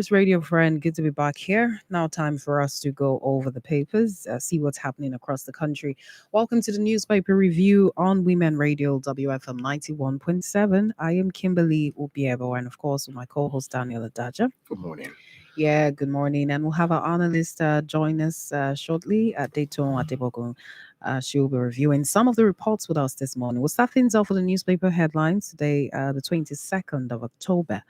Radio friend, good to be back here. Now, time for us to go over the papers, see what's happening across the country. Welcome to the newspaper review on Women Radio WFM 91.7. I am Kimberly Ubiebo, and of course, with my co host Daniel Adaja. Good morning. Yeah, good morning. And we'll have our analyst join us shortly at Dayton Atebogun. She'll be reviewing some of the reports with us this morning. We'll start things off with the newspaper headlines today, the 22nd of October.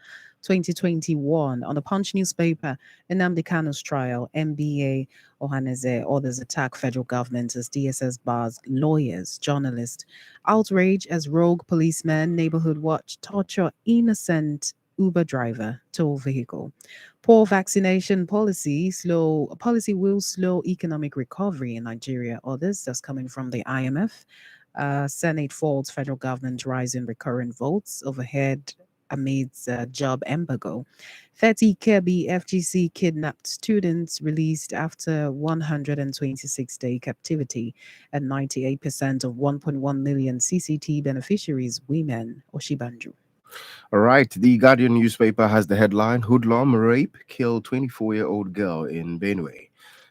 2021 on the Punch newspaper, Nnamdi Kanu's trial, MBA Ohaneze, others attack federal government as DSS bars lawyers, journalists. Outrage as rogue policemen, neighborhood watch, torture innocent Uber driver, tow vehicle. Poor vaccination policy will slow economic recovery in Nigeria. Others that's coming from the IMF. Senate faults federal government rising recurrent votes overhead amidst job embargo. 30 Kirby FGC kidnapped students released after 126-day captivity, and 98% of 1.1 million CCT beneficiaries women. Oshibanju. All right. The Guardian newspaper has the headline Hoodlum Rape Killed 24-year-old Girl in Benue.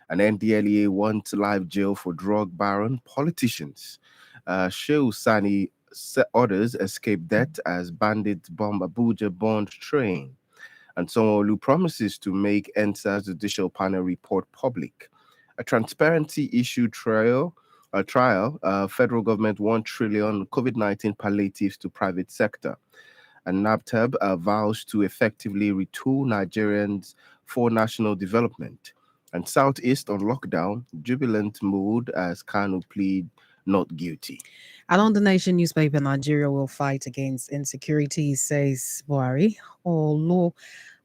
An NDLEA wants live jail for drug baron politicians. Shehu Sani orders escape death as bandits bomb Abuja Bond train. And Sanwo-Olu promises to make NSA's judicial panel report public. A transparency issue trial, federal government 1 trillion COVID-19 palliatives to private sector. And NABTEB vows to effectively retool Nigerians for national development. And Southeast on lockdown, jubilant mood as Kanu plead not guilty. Along the Nation newspaper, Nigeria will fight against insecurity, says Buhari.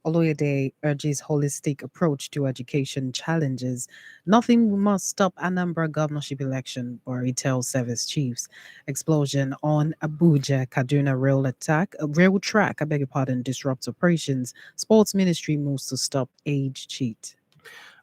Oloyede urges holistic approach to education challenges. Nothing must stop Anambra governorship election, Buhari tells service chiefs. Explosion on Abuja Kaduna rail track, I beg your pardon, disrupts operations. Sports ministry moves to stop age cheat.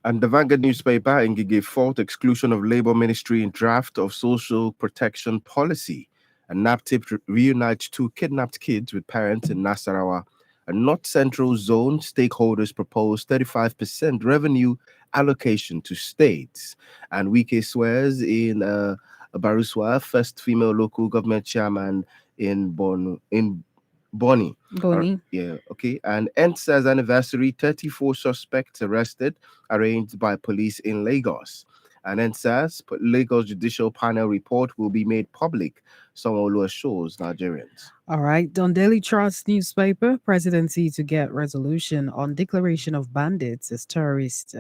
And the Vanguard newspaper, Ngige fault exclusion of Labour Ministry in draft of social protection policy. And NAPTIP reunites 2 kidnapped kids with parents in Nasarawa. A North Central Zone stakeholders propose 35% revenue allocation to states. And Wike swears in Baruswa, first female local government chairman in Bonny. Boni. Yeah, okay. And NSA's anniversary, 34 suspects arrested, arraigned by police in Lagos. And NSA's Lagos Judicial Panel report will be made public, Sanwo-Olu assures Nigerians. All right. On Daily Trust newspaper, presidency to get resolution on declaration of bandits as terrorists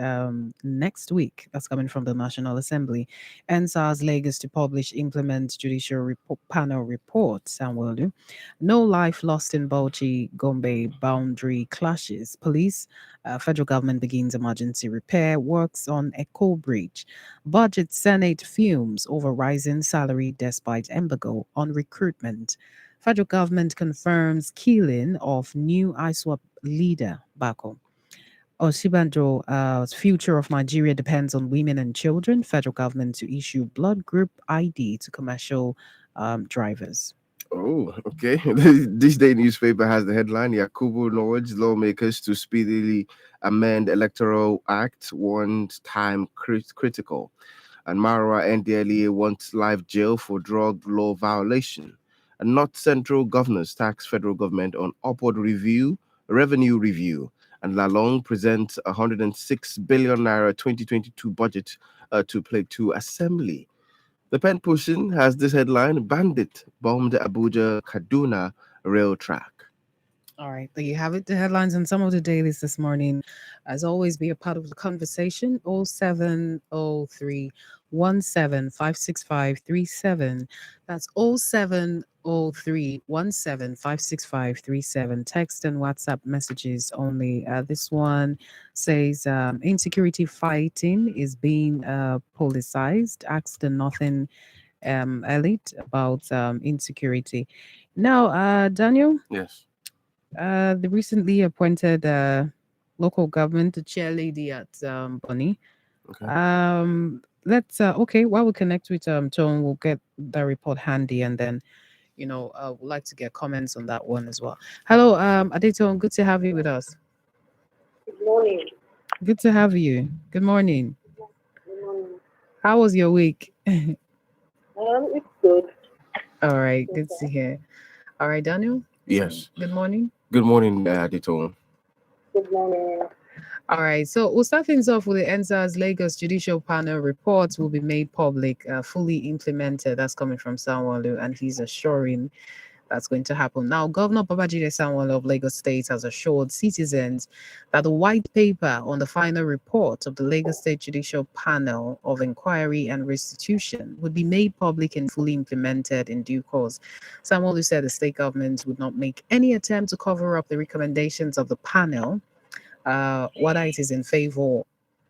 next week. That's coming from the National Assembly. NSAS Lagos to publish implement judicial panel report. Sanwo-Olu. No life lost in Bauchi, Gombe boundary clashes. Police, federal government begins emergency repair works on Echo Bridge. Budget Senate fumes over rising salary despite embargo on recruitment. Federal government confirms killing of new ISWAP leader, Bako. Osibanjo's future of Nigeria depends on women and children. Federal government to issue blood group ID to commercial drivers. Oh, okay. This day newspaper has the headline Yakubu urged lawmakers to speedily amend Electoral Act, warns time critical. And Marawa NDLEA wants live jail for drug law violation. And North Central governors tax federal government on upward revenue review. And Lalong presents 106 billion naira 2022 budget to assembly. The pen pushing has this headline Bandit bombed Abuja Kaduna rail track. All right, there you have it. The headlines and some of the dailies this morning. As always, be a part of the conversation. 0703 That's 0703 Text and WhatsApp messages only. This one says insecurity fighting is being politicized. Ask the Northern elite about insecurity. Now, Daniel. Yes. The recently appointed local government chairlady at Bonny. Okay. Let's okay. While we connect with Tone, we'll get the report handy, and then we'd like to get comments on that one as well. Hello, Adetone. Good to have you with us. Good morning. Good to have you. Good morning. Good morning. How was your week? It's good. All right, good to Okay. hear. All right, Daniel. Yes. Good morning. Good morning, Adito. Good morning. All right, so we'll start things off with the NSAS Lagos Judicial Panel reports will be made public, fully implemented. That's coming from Sanwo-Olu, and he's assuring that's going to happen. Now, Governor Babajide Sanwo-Olu of Lagos State has assured citizens that the white paper on the final report of the Lagos State Judicial Panel of Inquiry and Restitution would be made public and fully implemented in due course. Sanwo-Olu said the state government would not make any attempt to cover up the recommendations of the panel, whether it is in favor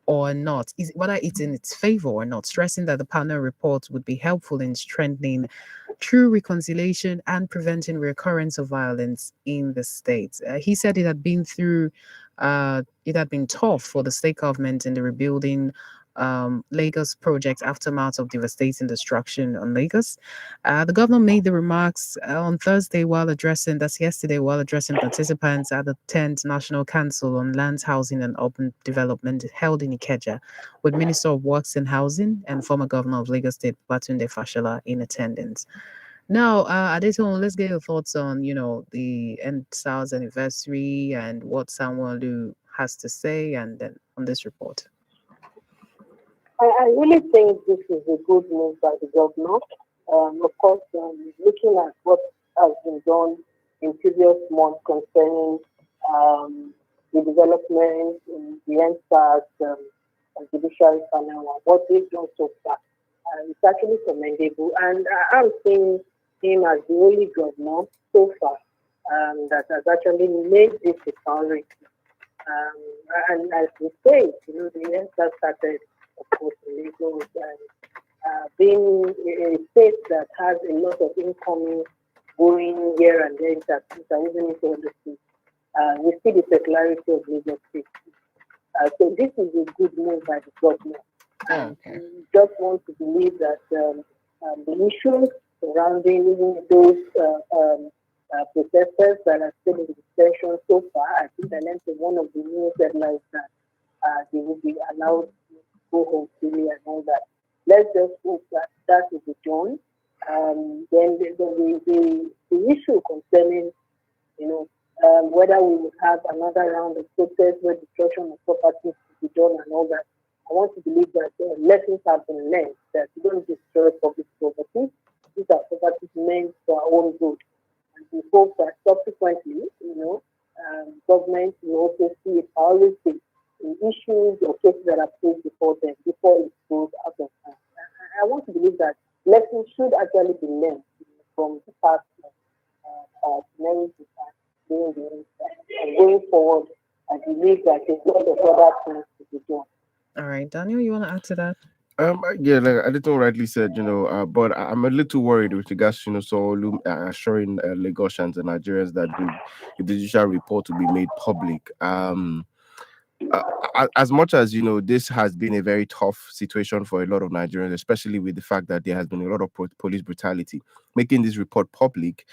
or not, whether it's in its favor or not, stressing that the panel report would be helpful in strengthening true reconciliation and preventing recurrence of violence in the state. He said it had been tough for the state government in the rebuilding Lagos project aftermath of devastating destruction on Lagos. The governor made the remarks on Thursday that's yesterday, while addressing participants at the 10th National Council on Lands, Housing and Urban Development held in Ikeja, with Minister of Works and Housing and former governor of Lagos State, Batunde Fashola, in attendance. Now, Adeton, let's get your thoughts on, the end SARS anniversary and what Sanwo-Olu has to say, and then on this report. I really think this is a good move by the governor. Of course, looking at what has been done in previous months concerning um, the development in the NSAS and judiciary panel and what they've done so far, it's actually commendable. And I'm seeing him as the only governor so far that has actually made this a priority. And as we say, the NSAS started, of course, in Lagos and being a state that has a lot of incoming going here and there even into other states. We see the popularity of Lagos State. So this is a good move by the government. Oh, And okay. we just want to believe that the issues surrounding even those protesters that are still in detention so far, I think I learned from one of the news headlines that they will be allowed to go home freely and all that. Let's just hope that that will be done. Then the issue concerning, you know, whether we will have another round of protest where destruction of properties will be done and all that. I want to believe that lessons have been learned, that we don't destroy public property. These are properties meant for our own good. And we hope that subsequently, government will also see a priority in issues or cases that are placed before them before it goes out of hand. I want to believe that lessons should actually be learned from the past scenarios we had during the incident. And going forward, I believe that a lot of other things to be done. All right, Daniel, you want to add to that? Yeah, like Adito rightly said, but I'm a little worried with regards, so assuring Lagosians and Nigerians that the judicial report will be made public. Uh, as much as this has been a very tough situation for a lot of Nigerians, especially with the fact that there has been a lot of police brutality. Making this report public,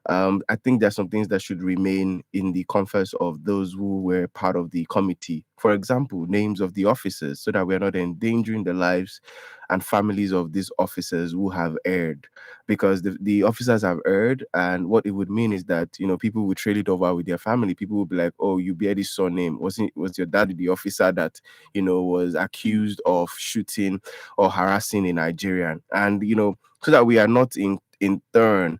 I think there's some things that should remain in the comforts of those who were part of the committee. For example, names of the officers, so that we're not endangering the lives and families of these officers who have erred, because the officers have erred, and what it would mean is that people will trade it over with their family. People will be like, oh, you bear this surname, was your dad the officer that was accused of shooting or harassing a Nigerian? And so that we are not in turn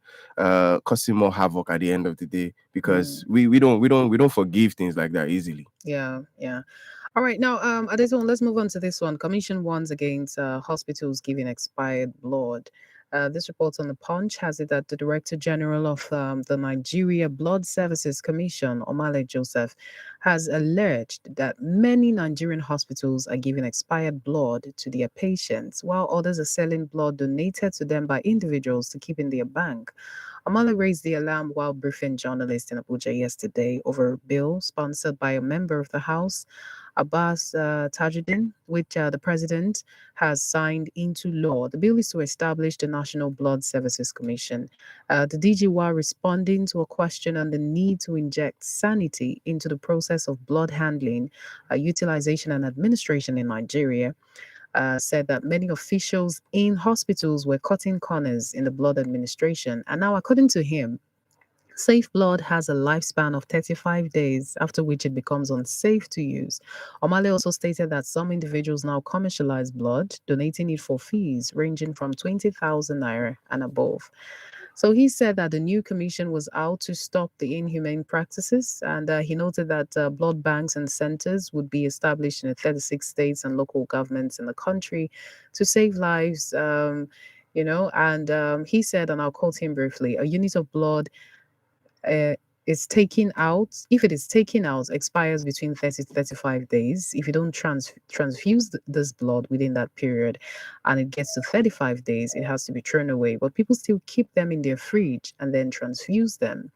causing more havoc at the end of the day, because we don't forgive things like that easily. Yeah, yeah. All right, now, Adeton, let's move on to this one. Commission warns against hospitals giving expired blood. This report on the Punch has it that the Director General of the Nigeria Blood Services Commission, Omale Joseph, has alleged that many Nigerian hospitals are giving expired blood to their patients, while others are selling blood donated to them by individuals to keep in their bank. Amala raised the alarm while briefing journalists in Abuja yesterday over a bill sponsored by a member of the House, Abbas Tajuddin, which the president has signed into law. The bill is to establish the National Blood Services Commission. The DG, while responding to a question on the need to inject sanity into the process of blood handling, utilization, and administration in Nigeria, said that many officials in hospitals were cutting corners in the blood administration. And now, according to him, safe blood has a lifespan of 35 days, after which it becomes unsafe to use. Omale also stated that some individuals now commercialize blood, donating it for fees ranging from 20,000 naira and above. So he said that the new commission was out to stop the inhumane practices, and he noted that blood banks and centers would be established in the 36 states and local governments in the country to save lives. And he said, and I'll quote him briefly: a unit of blood uh, is taken out, if it is taken out, expires between 30 to 35 days. If you don't transfuse this blood within that period and it gets to 35 days, it has to be thrown away. But people still keep them in their fridge and then transfuse them.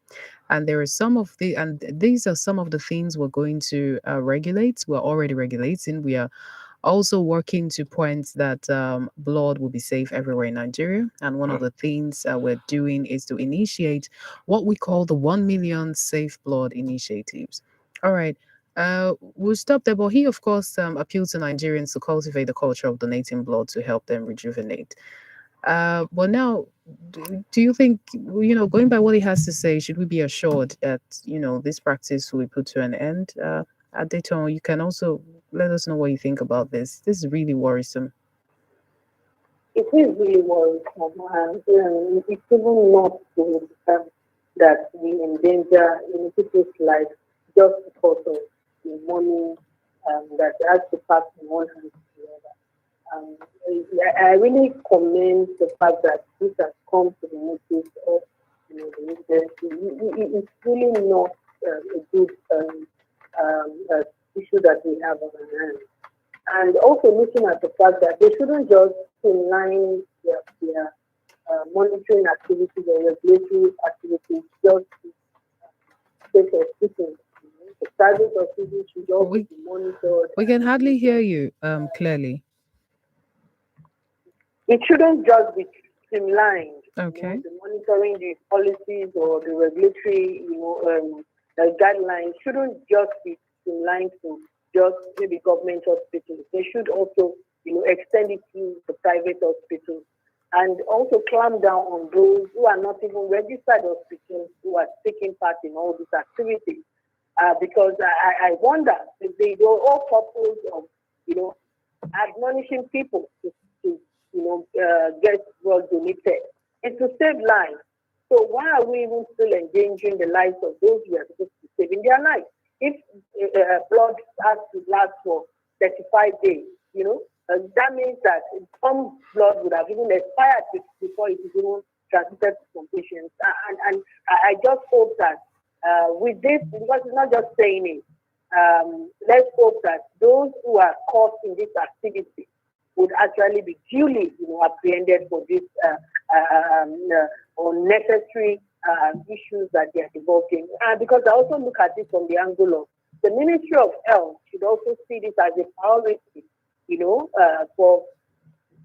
And there are some of the, and these are some of the things we're going to regulate. We're already regulating. We are also working to point that blood will be safe everywhere in Nigeria. And one of the things we're doing is to initiate what we call the 1 million safe blood initiatives. All right. We'll stop there. But he, of course, appealed to Nigerians to cultivate the culture of donating blood to help them rejuvenate. But now, do you think, going by what he has to say, should we be assured that, this practice will be put to an end? At Dayton, you can also let us know what you think about this. This is really worrisome. It is really worrisome, and it's even not to that we endanger people's life just because of the money that has to pass from one hand to the other. Um, I really commend the fact that this has come to the notice of the agency. It's really not a good issue that we have on our hands. And also looking at the fact that they shouldn't just streamline their monitoring activities or regulatory activities just to take hospitals. The private hospitals should also We be monitored. we can hardly hear you clearly. It shouldn't just be streamlined. Okay. The monitoring the policies or the regulatory, guidelines shouldn't just be streamlined to just maybe government hospitals. They should also, extend it to the private hospitals and also clamp down on those who are not even registered hospitals who are taking part in all these activities. Because I wonder if they are all purpose of, admonishing people to get blood donated and to save lives. So why are we even still endangering the lives of those who are supposed to be saving their lives? If blood has to last for 35 days, that means that some blood would have even expired before it is even transmitted to some patients. And I just hope that with this, because it's not just saying it, let's hope that those who are caught in this activity would actually be duly, apprehended for this unnecessary issues that they are involved in. Because I also look at this from the angle of the Ministry of Health should also see this as a priority, for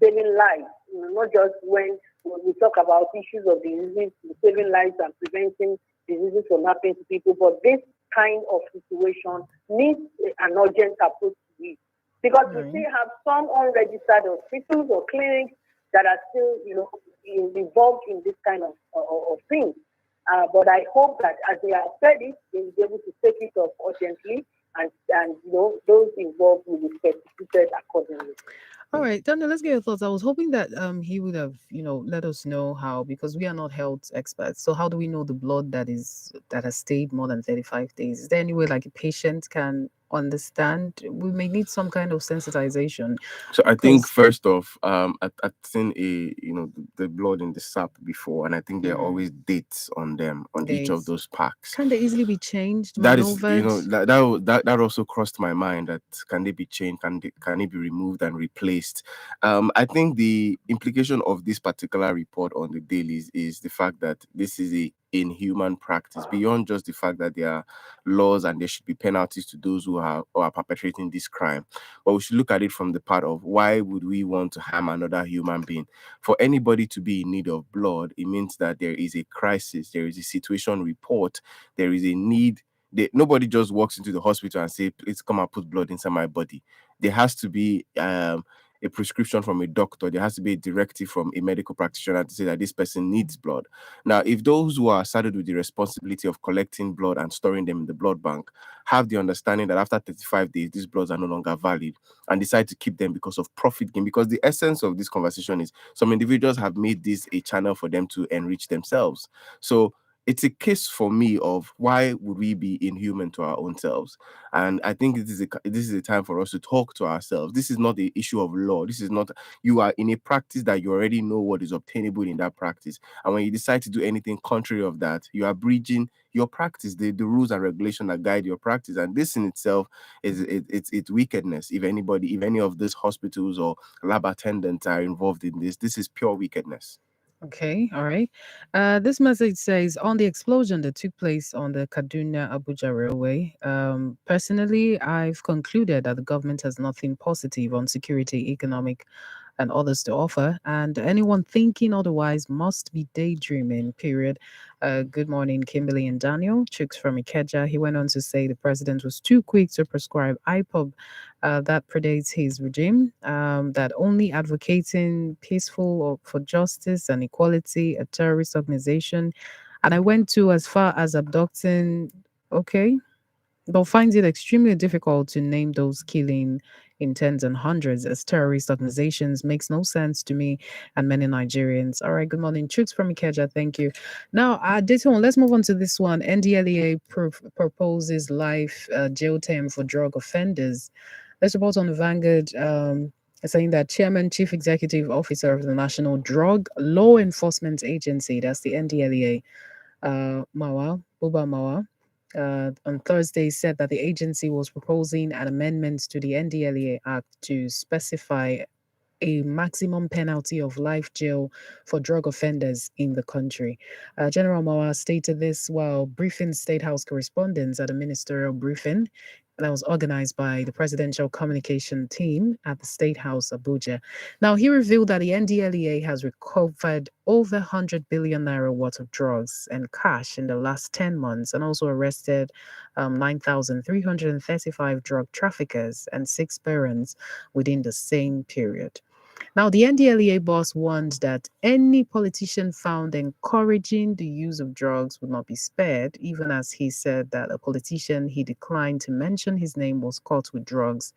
saving lives. Not just when we talk about issues of diseases, saving lives and preventing diseases from happening to people, but this kind of situation needs an urgent approach to it. Because we still have some unregistered hospitals or clinics that are still, involved in this kind of things. But I hope that as they have said it, they will be able to take it up urgently, and those involved will be prosecuted accordingly. All right, Daniel, let's get your thoughts. I was hoping that he would have, let us know how, because we are not health experts. So how do we know the blood that has stayed more than 35 days? Is there any way like a patient can understand. We may need some kind of sensitization So I think because first off, I've seen the blood in the sap before, and I think there are mm, always dates on them on each they of those packs. can they easily be changed, That is, maneuvered. that also crossed my mind, that can they be changed, can it be removed and replaced. I think the implication of this particular report on the dailies is the fact that this is a inhuman practice, beyond just the fact that there are laws and there should be penalties to those who are perpetrating this crime. But we should look at it from the part of, why would we want to harm another human being? For anybody to be in need of blood, it means that there is a crisis, there is a situation report, there is a need. Nobody just walks into the hospital and say, please come and put blood inside my body. There has to be a prescription from a doctor. There has to be a directive from a medical practitioner to say that this person needs blood. Now, if those who are saddled with the responsibility of collecting blood and storing them in the blood bank have the understanding that after 35 days these bloods are no longer valid, and decide to keep them because of profit gain, because the essence of this conversation is some individuals have made this a channel for them to enrich themselves. So it's a case for me of, why would we be inhuman to our own selves? And I think this is a time for us to talk to ourselves. This is not the issue of law. This is not, you are in a practice that you already know what is obtainable in that practice, and when you decide to do anything contrary of that, you are breaching your practice, the rules and regulation that guide your practice. And this in itself it's wickedness. If any of these hospitals or lab attendants are involved in this is pure wickedness. Okay, all right. This message says on the explosion that took place on the Kaduna Abuja Railway. Personally, I've concluded that the government has nothing positive on security, economic, and others to offer, and anyone thinking otherwise must be daydreaming. Period. Good morning, Kimberly and Daniel. Chooks from Ikeja. He went on to say the president was too quick to prescribe IPOB that predates his regime, that only advocating peaceful or for justice and equality, a terrorist organization. And I went to as far as abducting, okay, but finds it extremely difficult to name those killing in tens and hundreds as terrorist organizations. Makes no sense to me and many Nigerians. All right, good morning. Chooks from Ikeja, thank you. Now, Dayton, let's move on to this one. NDLEA proposes life jail term for drug offenders. Let's report on the Vanguard. Saying that Chairman, Chief Executive Officer of the National Drug Law Enforcement Agency, that's the NDLEA, Mawa, Buba Mawa, on Thursday said that the agency was proposing an amendment to the NDLEA Act to specify a maximum penalty of life jail for drug offenders in the country. General Mawa stated this while briefing State House correspondents at a ministerial briefing that was organized by the presidential communication team at the State House, Abuja. Now, he revealed that the NDLEA has recovered over 100 billion naira worth of drugs and cash in the last 10 months, and also arrested 9,335 drug traffickers and 6 parents within the same period. Now, the NDLEA boss warned that any politician found encouraging the use of drugs would not be spared, even as he said that a politician he declined to mention his name was caught with drugs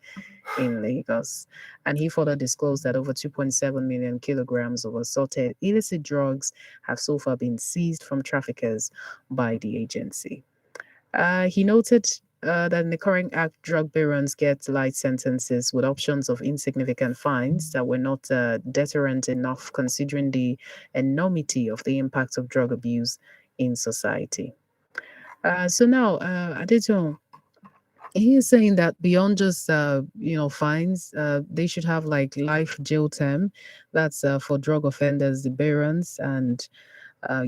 in Lagos. And he further disclosed that over 2.7 million kilograms of assorted illicit drugs have so far been seized from traffickers by the agency. He noted that in the current act, drug barons get light sentences with options of insignificant fines that were not deterrent enough considering the enormity of the impact of drug abuse in society. So now, Adeto, he is saying that beyond just fines, they should have like life jail term. That's for drug offenders, the barons, and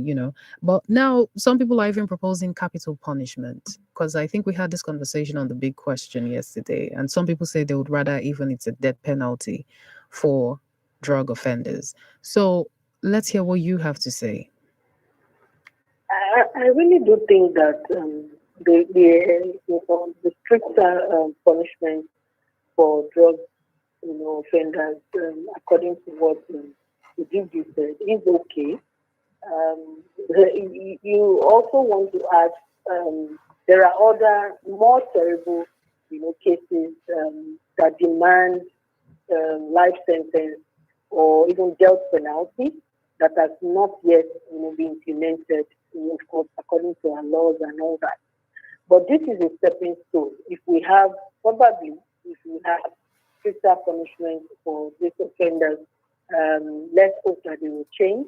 you know. But now some people are even proposing capital punishment because I think we had this conversation on the big question yesterday, and some people say they would rather even it's a death penalty for drug offenders. So let's hear what you have to say. I really do think that the stricter punishment for drug offenders, according to what the DG said, is okay. You also want to add there are other more terrible cases that demand life sentence or even death penalty that has not yet been implemented, of course, according to our laws and all that. But this is a stepping stone. If we have probably if we have stricter punishment for these offenders, let's hope that they will change.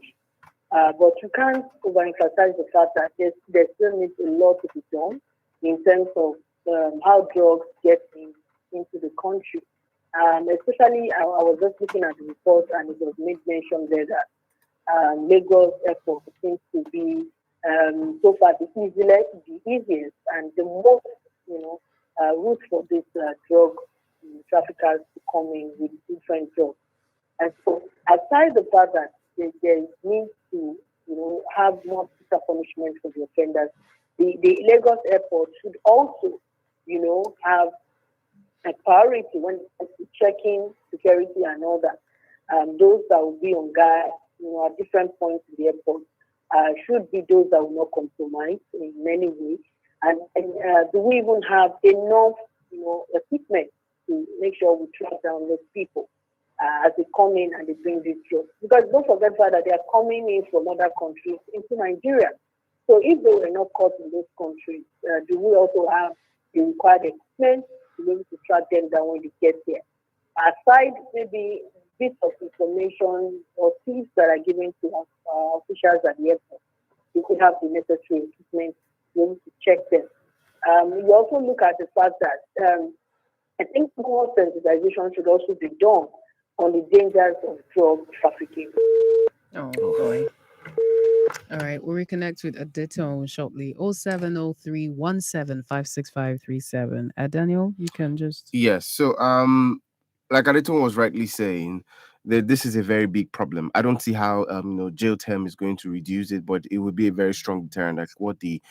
But you can't overemphasize the fact that there still needs a lot to be done in terms of how drugs get into the country. Especially, I was just looking at the report and it was made mention there that Lagos Airport seems to be so far the easiest and the most, route for these drug traffickers to come in with different drugs. And so, aside the fact that there needs to, have more stricter punishment for the offenders, the Lagos Airport should also, have a priority when it comes to checking security and all that. Those that will be on guard, at different points in the airport, should be those that will not compromise in many ways. And do we even have enough, equipment to make sure we track down those people as they come in and they bring these drugs? Because don't forget that they are coming in from other countries into Nigeria. So if they were not caught in those countries, do we also have the required equipment to be able to track them down when they get there? Aside maybe bits of information or tips that are given to officials at the airport, you could have the necessary equipment to be able to check them. You also look at the fact that I think more sensitization should also be done on the dangers of drug trafficking. Oh boy. All right, we'll reconnect with Adito shortly. 0703 Daniel, you can just. Yes. So, like Adeton was rightly saying, that this is a very big problem. I don't see how jail term is going to reduce it, but it would be a very strong deterrent. Like what the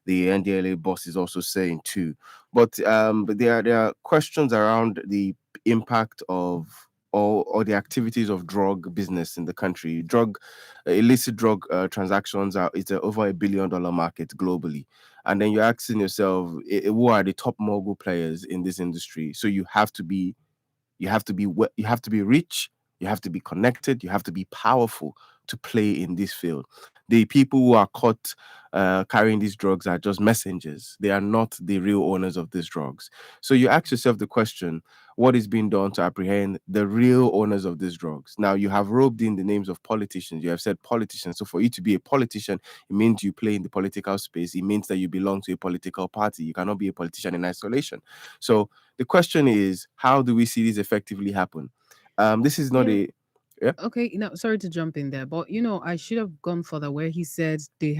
NDLA boss is also saying too. But there are questions around the impact of or the activities of drug business in the country. Illicit drug transactions it's over $1 billion market globally. And then you're asking yourself, who are the top mogul players in this industry? So you have to be rich, you have to be connected, you have to be powerful to play in this field. The people who are caught carrying these drugs are just messengers. They are not the real owners of these drugs. So you ask yourself the question, what is being done to apprehend the real owners of these drugs? Now, you have roped in the names of politicians. You have said politicians. So for you to be a politician, it means you play in the political space. It means that you belong to a political party. You cannot be a politician in isolation. So the question is, how do we see this effectively happen? This is not Yeah. a... Yeah. Okay, sorry to jump in there, but I should have gone further where he said the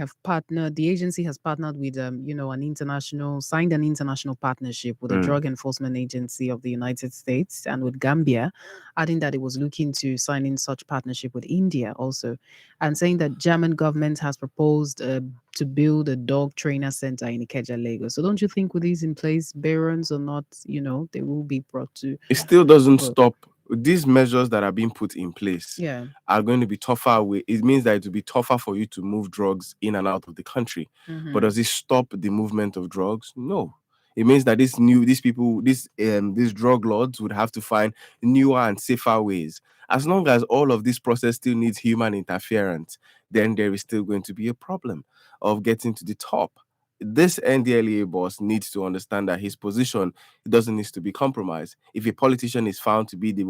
agency has partnered with signed an international partnership with the Mm. Drug Enforcement Agency of the United States and with Gambia, adding that it was looking to sign in such partnership with India also, and saying that German government has proposed to build a dog trainer center in Ikeja, Lagos. So don't you think with these in place, barons or not, they will be brought to It still doesn't court? stop. These measures that are being put in place Yeah. are going to be tougher. It means that it will be tougher for you to move drugs in and out of the country. But does it stop the movement of drugs? No. It means that these drug lords would have to find newer and safer ways. As long as all of this process still needs human interference, then there is still going to be a problem of getting to the top. This NDLEA boss needs to understand that his position doesn't need to be compromised. If a politician is found to be the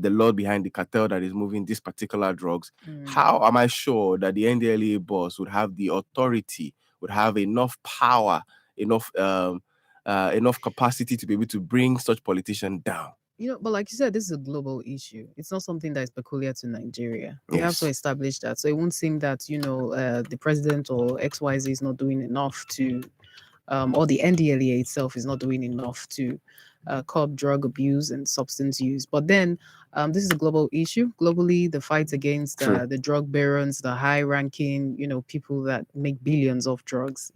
lord behind the cartel that is moving these particular drugs, how am I sure that the NDLEA boss would have the authority, would have enough power, enough capacity to be able to bring such politician down? But like you said, this is a global issue. It's not something that is peculiar to Nigeria. We have to Yes. establish that. So it won't seem that, the president or XYZ is not doing enough to, or the NDLEA itself is not doing enough to curb drug abuse and substance use. But then this is a global issue. Globally, the fight against True. the drug barons, the high-ranking, people that make billions of drugs,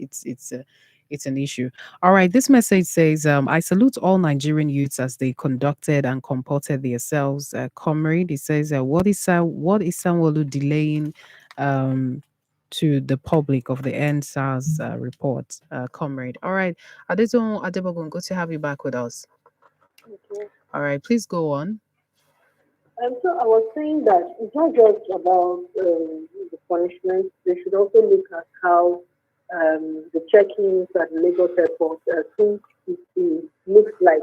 it's an issue. All right, this message says, I salute all Nigerian youths as they conducted and comported themselves. Comrade, it says, what is Sanwo-Olu delaying to the public of the NSAS report, comrade? All right, Adeton Adebogun, good to have you back with us. Okay. All right, please go on. So I was saying that it's not just about the punishment. They should also look at how the check-ins at the Lagos airport, I think it looks like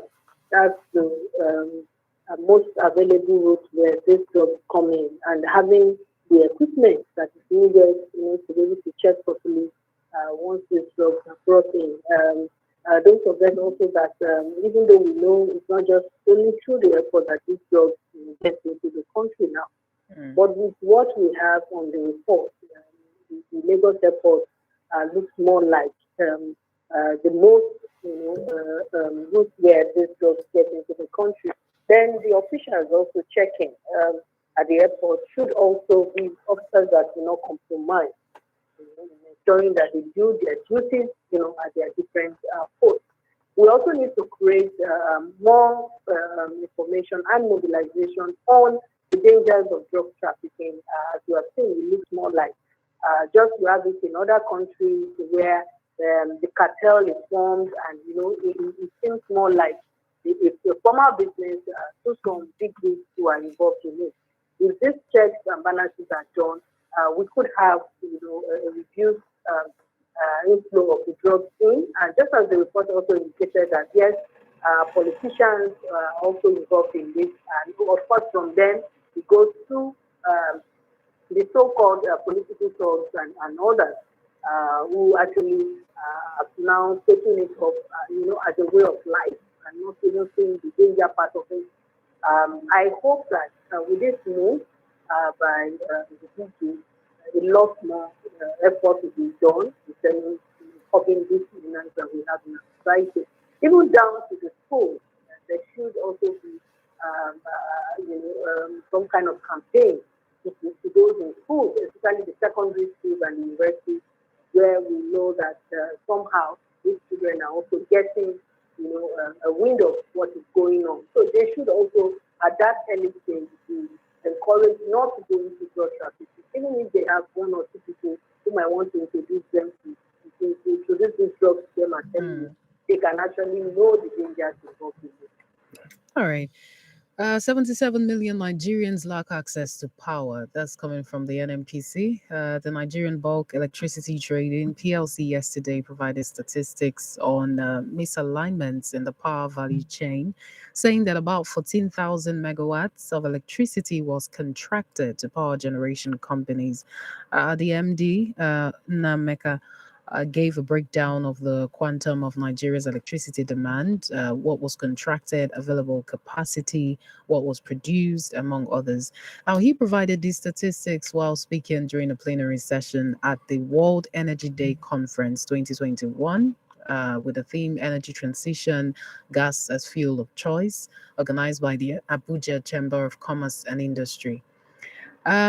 most available routes where these drugs come in, and having the equipment that is needed, to be able to check properly once these drugs are brought in. Don't forget also that even though we know it's not just only through the airport that these drugs get into the country now, but with what we have on the report, the Lagos airport looks more like the most route where these drugs get into the country. Then the officials also checking at the airport should also be officers that do not compromise, ensuring that they do their duties, at their different posts. We also need to create more information and mobilization on the dangers of drug trafficking. As you have seen, it looks more like just to have it in other countries where the cartel is formed, and it seems more like it's a formal business to some big groups who are involved in it. If these checks and balances are done, we could have a reduced inflow of the drugs in. And just as the report also indicated that yes, politicians are also involved in this, and of course from them it goes to the so-called political thugs and others who actually have now taken it up, as a way of life, and not even seeing the danger part of it. I hope that with this move by the PG, a lot more effort will be done in terms of coping these ignorance that we have in our society. Even down to the schools, there should also be some kind of campaign to those in schools, especially the secondary schools and universities, where we know that somehow these children are also getting, a window of what is going on. So they should also, at that early stage, be encouraged not to go into drug trafficking, even if they have one or two people who might want to introduce them to introduce these drugs to them and tell them they can actually know the dangers involved in it. All right. 77 million Nigerians lack access to power. That's coming from the NMPC. The Nigerian Bulk Electricity Trading PLC yesterday provided statistics on misalignments in the power value chain, saying that about 14,000 megawatts of electricity was contracted to power generation companies. The MD, Nameka, gave a breakdown of the quantum of Nigeria's electricity demand, what was contracted, available capacity, what was produced, among others. Now, he provided these statistics while speaking during a plenary session at the World Energy Day Conference 2021. With the theme Energy Transition, Gas as Fuel of Choice, organized by the Abuja Chamber of Commerce and Industry.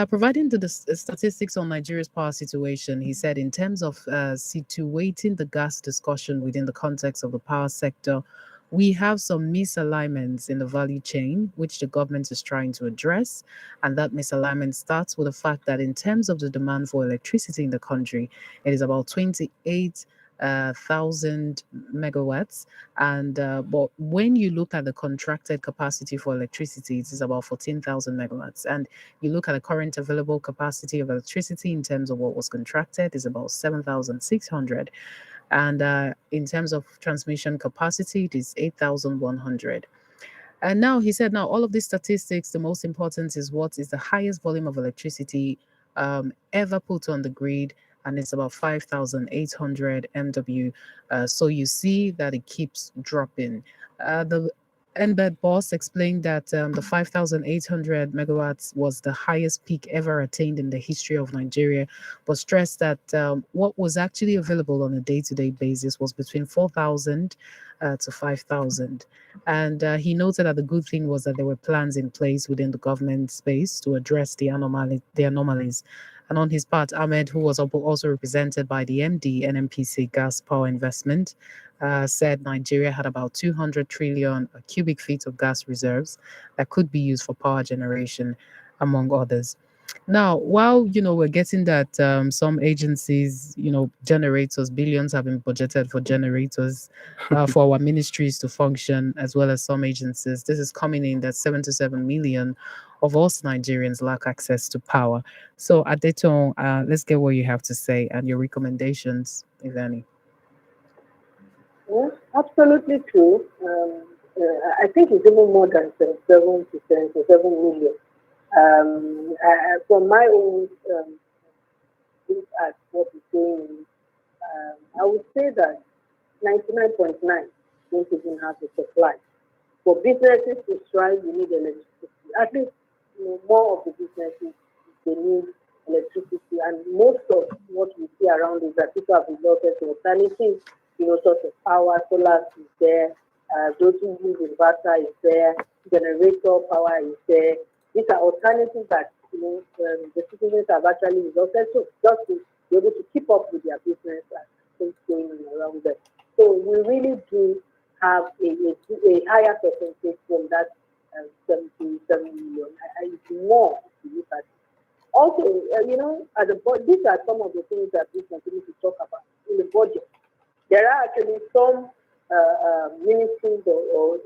Providing the statistics on Nigeria's power situation, he said, in terms of situating the gas discussion within the context of the power sector, we have some misalignments in the value chain, which the government is trying to address. And that misalignment starts with the fact that, in terms of the demand for electricity in the country, it is about 28,000 megawatts. And but when you look at the contracted capacity for electricity, it is about 14,000 megawatts. And you look at the current available capacity of electricity in terms of what was contracted is about 7,600. And in terms of transmission capacity, it is 8,100. And now he said, now all of these statistics, the most important is what is the highest volume of electricity ever put on the grid, and it's about 5,800 MW. So you see that it keeps dropping. The NBED boss explained that the 5,800 megawatts was the highest peak ever attained in the history of Nigeria, but stressed that what was actually available on a day-to-day basis was between 4,000 to 5,000. And he noted that the good thing was that there were plans in place within the government space to address the anomalies. And on his part, Ahmed, who was also represented by the MD, NMPC Gas Power Investment, said Nigeria had about 200 trillion cubic feet of gas reserves that could be used for power generation, among others. Now, while we're getting that some agencies, generators, billions have been budgeted for generators for our ministries to function, as well as some agencies. This is coming in that 77 million of us Nigerians lack access to power. So, Adeton, let's get what you have to say and your recommendations, if any. Yes, absolutely true. I think it's even more than 7%, or 7 million. From my own look at what is going on, I would say that 99.9 don't even have the supply. For businesses to thrive, you need electricity. At least more of the businesses they need electricity, and most of what we see around is that people have resorted to alternatives, sort of power, solar is there, those who use inverter is there, generator power is there. These are alternatives that the citizens have actually resorted to just to be able to keep up with their business and things going on around them. So we really do have a higher percentage from that 77 million. It's more if you look at it. Also, at the these are some of the things that we continue to talk about in the budget. There are actually some ministries or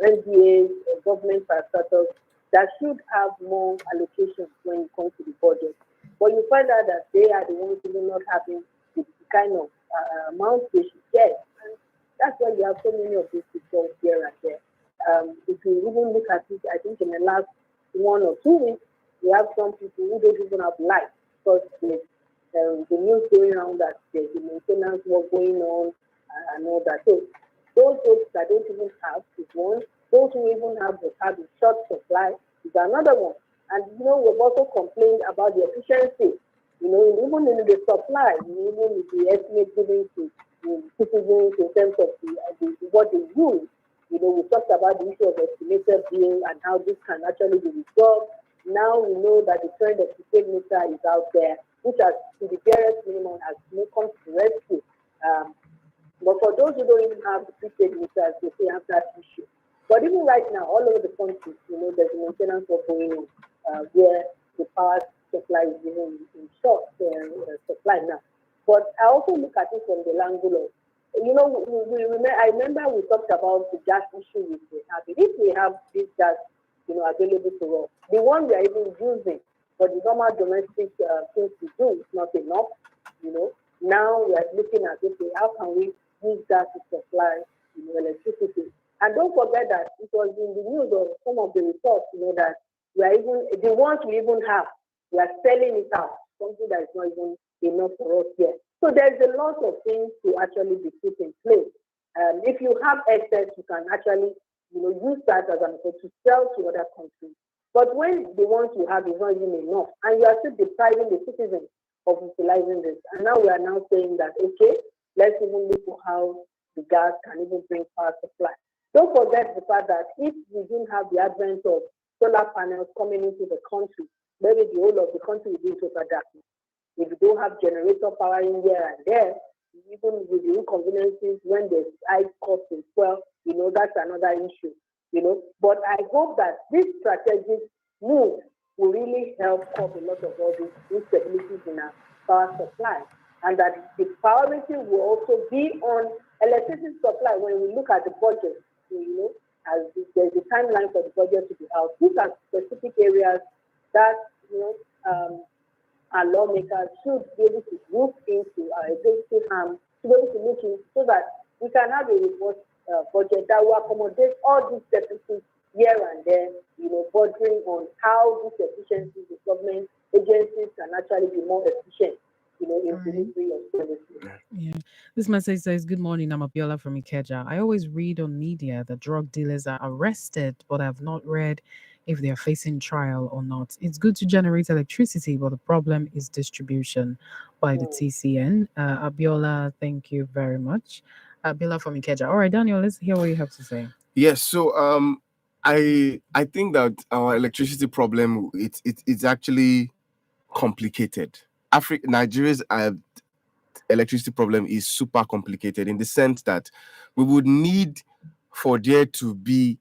NGAs or government parastatals that should have more allocations when it comes to the budget. But you find out that they are the ones who are not having the kind of amount they should get. And that's why you have so many of these people here and there. If you even look at it, I think in the last 1 or 2 weeks, we have some people who don't even have light because the news going around that there's the maintenance work going on and all that. So those folks that don't even have is one. Those who even have a short supply is another one. And we've also complained about the efficiency. Even in the supply, even with the estimate given to citizens in terms of what they use. We talked about the issue of estimated bill and how this can actually be resolved. Now we know that the trend of prepaid meter is out there, which has, to the barest minimum, has come to the rescue. But for those who don't even have the prepaid meters, they still have that issue. But even right now, all over the country, there's a maintenance work going on where the power supply is even in short supply now. But I also look at it from the angle of, I remember we talked about the gas issue we have. If we have this gas, available to us, the one we are even using for the normal domestic things to do is not enough. Now we are looking at, okay, how can we use that to supply electricity? And don't forget that it was in the news or some of the reports, that we are even the ones we even have, we are selling it out, something that is not even enough for us here. So there's a lot of things to actually be put in place. If you have excess, you can actually use that as an opportunity to sell to other countries. But when the ones you have is not even enough, and you are still depriving the citizens of utilizing this, and now we are now saying that, okay, let's even look at how the gas can even bring power supply. Don't forget the fact that if we didn't have the advent of solar panels coming into the country, maybe the whole of the country would be in total darkness. If you don't have generator power in here and there, even with the inconveniences when there's high cost as well, that's another issue. But I hope that this strategic move will really help cope a lot of all these instabilities in our power supply, and that the priority will also be on electricity supply when we look at the budget. As there's a timeline for the budget to be out. These are specific areas that our lawmakers should be able to look into our executive arm to be able to look into so that we can have a report budget that will accommodate all these deficits here and there, bordering on how these efficiencies, the government agencies can actually be more efficient, in Right. delivery of services. Yeah. This message says, "Good morning. I'm Abiola from Ikeja. I always read on media that drug dealers are arrested, but I've not read if they are facing trial or not. It's good to generate electricity, but the problem is distribution by the Mm. TCN." Abiola, thank you very much. Abiola from Ikeja. All right, Daniel, let's hear what you have to say. Yes, so I think that our electricity problem it's actually complicated. Nigeria's electricity problem is super complicated in the sense that we would need for there to be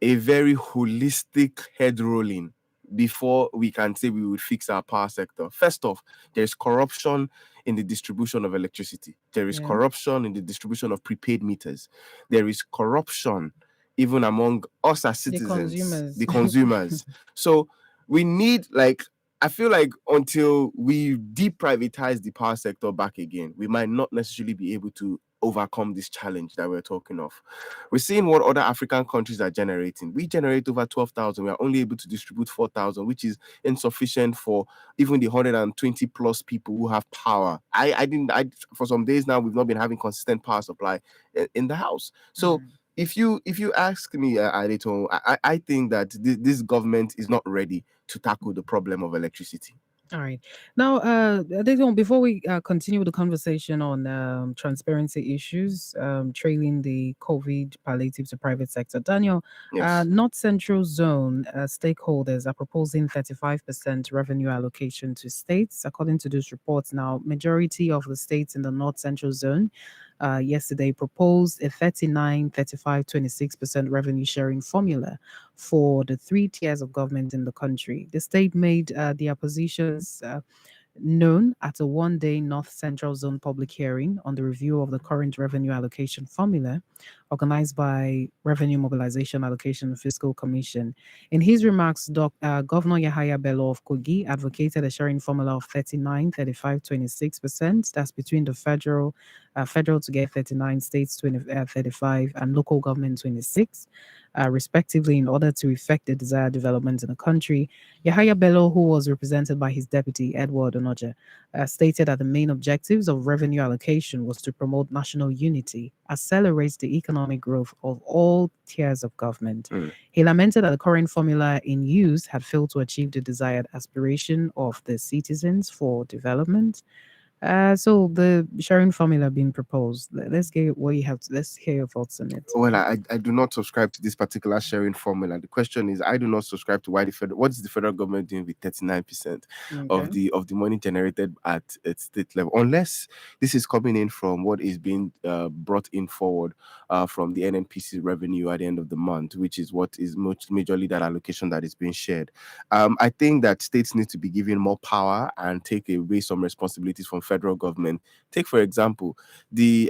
a very holistic head rolling before we can say we would fix our power sector. First off, there is corruption in the distribution of electricity. There is Yeah. corruption in the distribution of prepaid meters. There is corruption even among us as The citizens, consumers. the consumers. So we need, I feel like until we deprivatize the power sector back again, we might not necessarily be able to overcome this challenge that we're talking of. We're seeing what other African countries are generating. We generate over 12,000. We are only able to distribute 4,000, which is insufficient for even the 120 plus people who have power. For some days now, we've not been having consistent power supply in the house. So if you ask me, Adeto, I think that this government is not ready to tackle the problem of electricity. All right. Now, Adeton, before we continue with the conversation on transparency issues, trailing the COVID palliative to private sector, Daniel, Yes. North Central Zone stakeholders are proposing 35% revenue allocation to states. According to those reports, now, majority of the states in the North Central Zone yesterday proposed a 39, 35, 26% revenue sharing formula for the three tiers of government in the country. The state made their positions known at a one-day North Central Zone public hearing on the review of the current revenue allocation formula organized by Revenue Mobilization Allocation and Fiscal Commission. In his remarks, Governor Yahaya Bello of Kogi advocated a sharing formula of 39, 35, 26%. That's between the federal to get 39, states 35, and local government 26. Respectively, in order to effect the desired development in the country. Yahaya Bello, who was represented by his deputy, Edward Onoja, stated that the main objectives of revenue allocation was to promote national unity, accelerate the economic growth of all tiers of government. He lamented that the current formula in use had failed to achieve the desired aspiration of the citizens for development. So the sharing formula being proposed. Let's get what you have. Let's hear your thoughts on it. Well, I do not subscribe to this particular sharing formula. The question is, I do not subscribe to what is the federal government doing with 39% of the money generated at state level, unless this is coming in from what is being brought in forward from the NNPC revenue at the end of the month, which is what is majorly that allocation that is being shared. I think that states need to be given more power and take away some responsibilities from federal government. Take, for example, the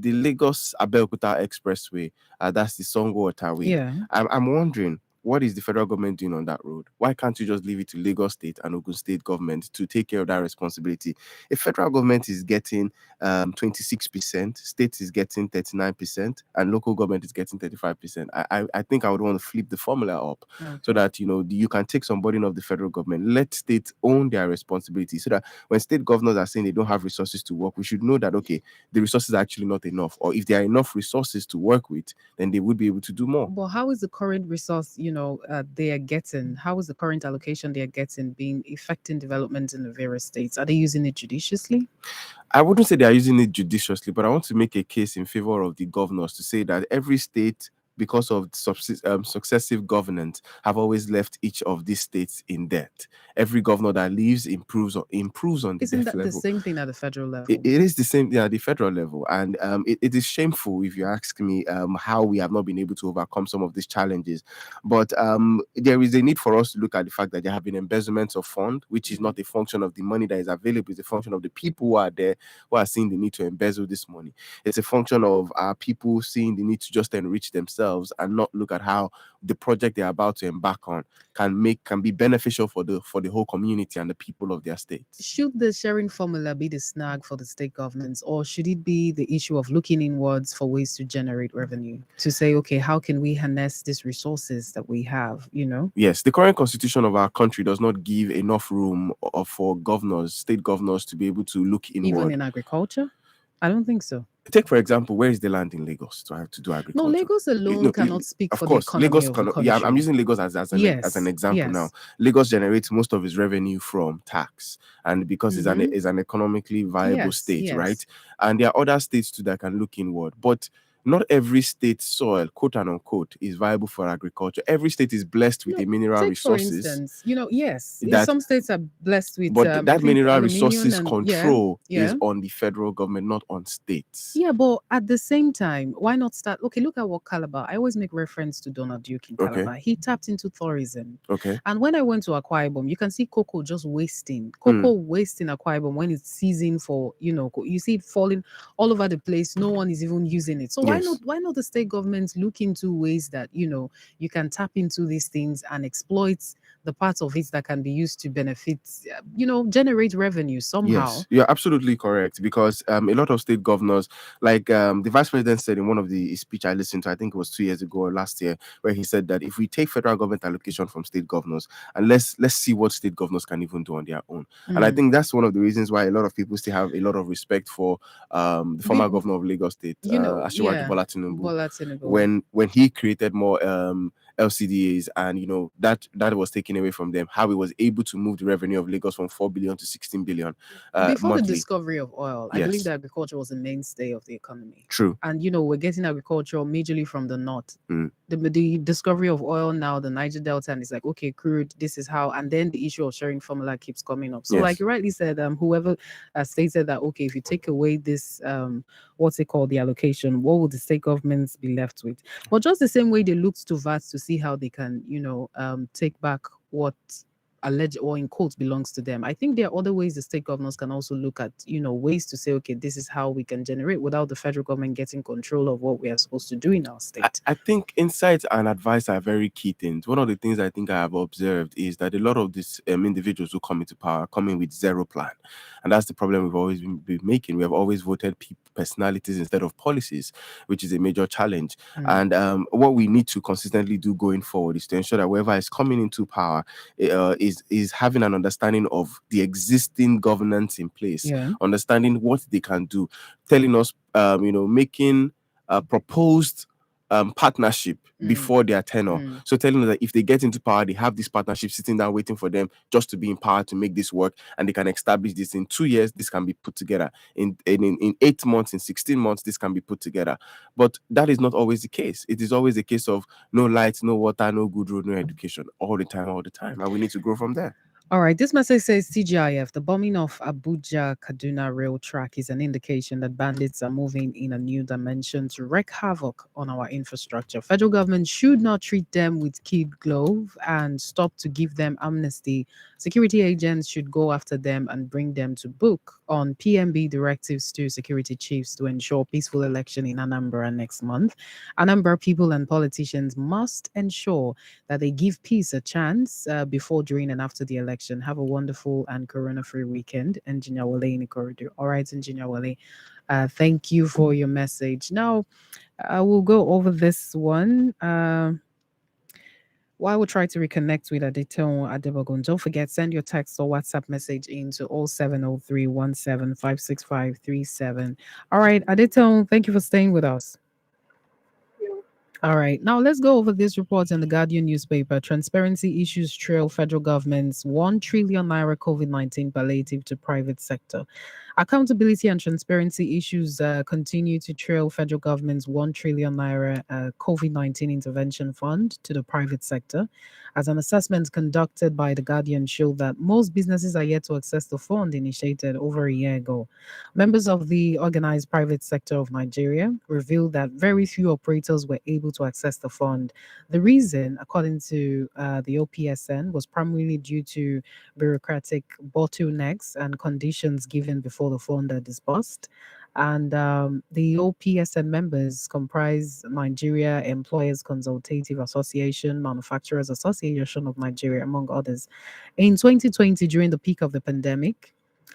Lagos Abeokuta Expressway. That's the Songo Waterway. Yeah. I'm wondering, what is the federal government doing on that road? Why can't you just leave it to Lagos State and Ogun State government to take care of that responsibility? If federal government is getting 26%, state is getting 39%, and local government is getting 35%, I think I would want to flip the formula up so that you can take some burden of the federal government. Let states own their responsibility, so that when state governors are saying they don't have resources to work, we should know that the resources are actually not enough, or if there are enough resources to work with, then they would be able to do more. But how is the current resource, they are getting? How is the current allocation they are getting being affecting development in the various states? Are they using it judiciously? I wouldn't say they are using it judiciously, but I want to make a case in favor of the governors to say that every state, because of successive governance, have always left each of these states in debt. Every governor that leaves improves on the Isn't debt that level. the same thing at the federal level? It is the same at the federal level, and it is shameful, if you ask me, how we have not been able to overcome some of these challenges. But there is a need for us to look at the fact that there have been embezzlements of fund, which is not a function of the money that is available; it's a function of the people who are there who are seeing the need to embezzle this money. It's a function of people seeing the need to just enrich themselves and not look at how the project they are about to embark on can be beneficial for the whole community and the people of their states. Should the sharing formula be the snag for the state governments, or should it be the issue of looking inwards for ways to generate revenue? To say, okay, how can we harness these resources that we have, Yes, the current constitution of our country does not give enough room for state governors, to be able to look inward. Even in agriculture? I don't think so. Take, for example, where is the land in Lagos to have to do agriculture? No, Lagos alone cannot speak of for course, the economy Lagos of the cannot. country. Yeah, I'm using Lagos as an example now. Lagos generates most of its revenue from tax, and because it's an economically viable state, right? And there are other states too that can look inward, but not every state's soil, quote and unquote, is viable for agriculture. Every state is blessed with a mineral resources. For instance, some states are blessed with, but that mineral resources and, control is on the federal government, not on states. Yeah, but at the same time, why not start? Okay, look at what Calabar. I always make reference to Donald Duke in Calabar. He tapped into tourism. Okay. And when I went to Akwa Ibom, you can see cocoa just wasting. Cocoa wasting Akwa Ibom when it's season for, you see it falling all over the place. No one is even using it. So why Yes. why not the state governments look into ways that, you can tap into these things and exploit the parts of it that can be used to benefit, generate revenue somehow. Yes, you're absolutely correct because a lot of state governors, like the vice president said in one of the speech I listened to, I think it was 2 years ago or last year, where he said that if we take federal government allocation from state governors and let's see what state governors can even do on their own. And I Mm. think that's one of the reasons why a lot of people still have a lot of respect for the former Be- governor of Lagos State, Asiwaju yeah, Bola Tinubu, Bola Tinubu. when he created more LCDAs, and that was taken away from them, how he was able to move the revenue of Lagos from 4 billion to 16 billion Before the monthly. discovery of oil, I believe Yes, that agriculture was the mainstay of the economy. true. And we're getting agriculture majorly from the north. Mm. The discovery of oil now, the Niger Delta, and it's like, okay, crude, this is how, and then the issue of sharing formula keeps coming up. So, like Yes. you rightly said, whoever stated that, okay, if you take away this, what's it called, the allocation, what would the state governments be left with? But just the same way they looked to VAT to see how they can, take back what alleged or in quotes belongs to them. I think there are other ways the state governors can also look at, ways to say, okay, this is how we can generate without the federal government getting control of what we are supposed to do in our state. I think insights and advice are very key things. One of the things I think I have observed is that a lot of these individuals who come into power come in with zero plan. And that's the problem we've always been making. We have always voted personalities instead of policies, which is a major challenge. Mm. And what we need to consistently do going forward is to ensure that whoever is coming into power is having an understanding of the existing governance in place, Yeah. understanding what they can do, telling us, making proposed partnership Mm. before their tenure. Mm. So telling them that if they get into power, they have this partnership sitting down waiting for them just to be in power to make this work, and they can establish this in 2 years. This can be put together in 8 months, in 16 months. This can be put together, but that is not always the case. It is always a case of no lights, no water, no good road, no education, all the time, and we need to grow from there. All right, this message says TGIF, the bombing of Abuja Kaduna rail track is an indication that bandits are moving in a new dimension to wreak havoc on our infrastructure. Federal government should not treat them with kid glove and stop to give them amnesty. Security agents should go after them and bring them to book on PMB directives to security chiefs to ensure peaceful election in Anambra next month. Anambra people and politicians must ensure that they give peace a chance before, during, and after the election. Have a wonderful and corona-free weekend. Engineer Wale in the corridor. All right, Engineer Wale. Thank you for your message. Now, I will go over this one. Well, I will try to reconnect with Adeton Adebogun. Don't forget, send your text or WhatsApp message into 0703 All right, Adeton, thank you for staying with us. All right. Now let's go over this report in the Guardian newspaper. Transparency issues trail federal government's 1 trillion naira COVID-19 palliative to private sector. Accountability and transparency issues continue to trail federal government's 1 trillion naira COVID-19 intervention fund to the private sector. As an assessment conducted by the Guardian showed that most businesses are yet to access the fund initiated over a year ago. Members of the organized private sector of Nigeria revealed that very few operators were able to access the fund. The reason, according to the OPSN, was primarily due to bureaucratic bottlenecks and conditions given before the fund are disbursed. And the OPSN members comprise Nigeria Employers Consultative Association, Manufacturers Association of Nigeria, among others. In 2020, during the peak of the pandemic,